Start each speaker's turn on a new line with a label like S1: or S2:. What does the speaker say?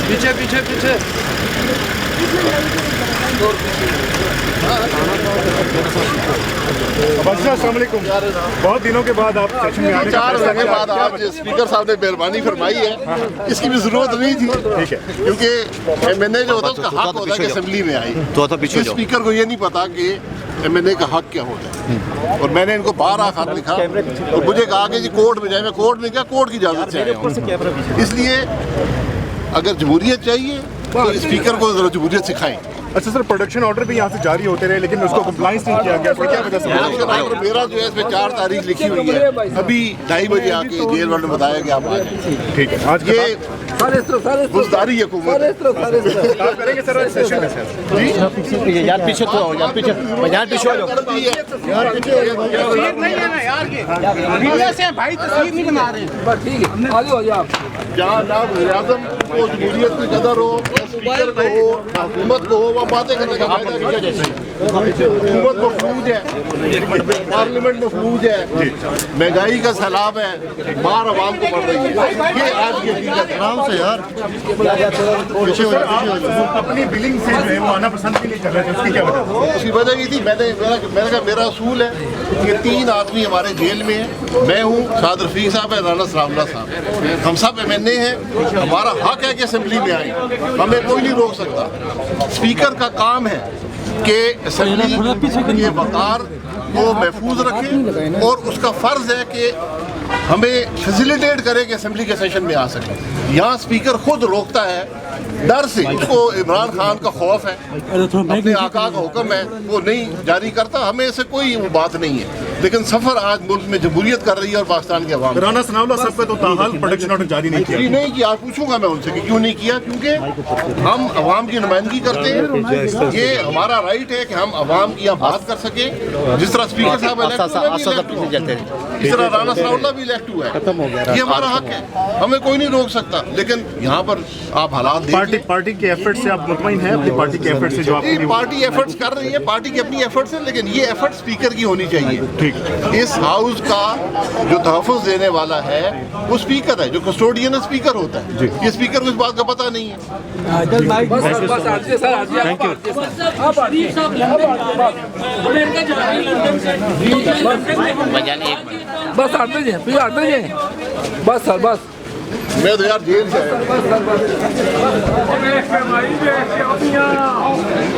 S1: पीछे पीछे पीछे।
S2: अस्सलाम वालेकुम। बहुत दिनों के बाद आप सेशन में आने
S3: 4 महीने के बाद आज स्पीकर साहब ने मेहरबानी फरमाई है। इसकी भी जरूरत नहीं थी,
S2: ठीक है,
S3: क्योंकि MNA जो होता है उसका हक होता है कि असेंबली में आई। स्पीकर को ये नहीं पता कि MNA का हक क्या होता है। और मैंने इनको 12 खत लिखा और मुझे कहा कि जी कोर्ट में जाए। मैं कोर्ट में गया, कोर्ट की इजाज़त से आया हूँ। इसलिए अगर जमहूरियत चाहिए तो स्पीकर को जरा जमहूरियत सिखाएं।
S2: अच्छा सर, प्रोडक्शन ऑर्डर भी यहाँ से जारी होते रहे लेकिन उसको कंप्लाइंस नहीं किया गया, फिर क्या वजह से?
S3: मेरा जो है इसमें 4 तारीख लिखी हुई है। अभी 2:30 बजे आके जेल वाले ने बताया कि आप आ जाए।
S2: ठीक है, आज
S3: ये बुजदारी हुकूमत
S2: आप करेंगे सर आज सेशन में सर? जी
S1: यार पीछे तो आओ, यार पीछे हो जाओ। भाई तस्वीर नहीं बना रहे।
S4: ठीक है, आगे हो जाओ।
S3: जहाँ नाम आज़म को जमहूरियत की कदर हो, स्पीकर को हो, हुकूमत को हो, वहाँ बातें करने का फायदा नहीं है। हुकूमत मफलूज है, पार्लियामेंट मफलूज है, महंगाई का सैलाब है, मार आवाम को पड़ रही है। ये आज की हकीकत है।
S2: आराम से यार। अपनी बिलिंग से जो है वो आना पसंद भी नहीं कर रहे थे, उसकी क्या वजह?
S3: उसकी वजह ये थी, मैंने कहा मेरा असूल है कि 3 आदमी हमारे जेल में हैं। मैं हूँ, साद रफीक साहब है, राना सनाउल्लाह साहब है। हम सब MNA हैं। हमारा हक है कि असेंबली में आए, हमें कोई नहीं रोक सकता। स्पीकर का काम है कि असेंबली के वक़ार को महफूज रखे और उसका फ़र्ज़ है कि हमें फैसिलिटेट करे कि असेंबली के सेशन में आ सके। यहाँ स्पीकर खुद रोकता है डर से, उसको इमरान खान का खौफ है, अपने आका का हुक्म है, वो नहीं जारी करता। हमें ऐसे कोई वो बात नहीं है, लेकिन सफ़र आज मुल्क में जमहूरियत कर रही है और पाकिस्तान के अवाम।
S2: राना सनाउल्लाह साहब का तो ताहाल प्रोडक्शन ऑर्डर जारी नहीं किया।
S3: नहीं किया, आज पूछूंगा मैं उनसे कि क्यों नहीं किया, क्योंकि हम अवाम की नुमाइंदगी करते हैं। ये हमारा राइट है कि हम अवाम की यहाँ बात कर सके। जिस तरह स्पीकर साहब इस तरह राना सनाउल्लाह भी इलेक्ट हुआ है। ये हमारा हक है, हमें कोई नहीं रोक सकता। लेकिन यहाँ पर आप हालात
S2: पार्टी के एफर्ट से आप मुतमईन हैं? अपनी पार्टी के एफर्ट से जो आपके लिए
S3: पार्टी एफर्ट्स कर रही है, पार्टी की अपनी एफर्ट्स है, लेकिन ये एफर्ट स्पीकर की होनी चाहिए।
S2: ठीक,
S3: इस हाउस का जो तहफ़्फ़ुज़ देने वाला है वो स्पीकर है, जो कस्टोडियन स्पीकर होता है। ये स्पीकर को इस बात का पता नहीं है।
S4: बस आते जाए, फिर आते जाए। बस सर, बस।
S3: मैं तो यार जेल से आया।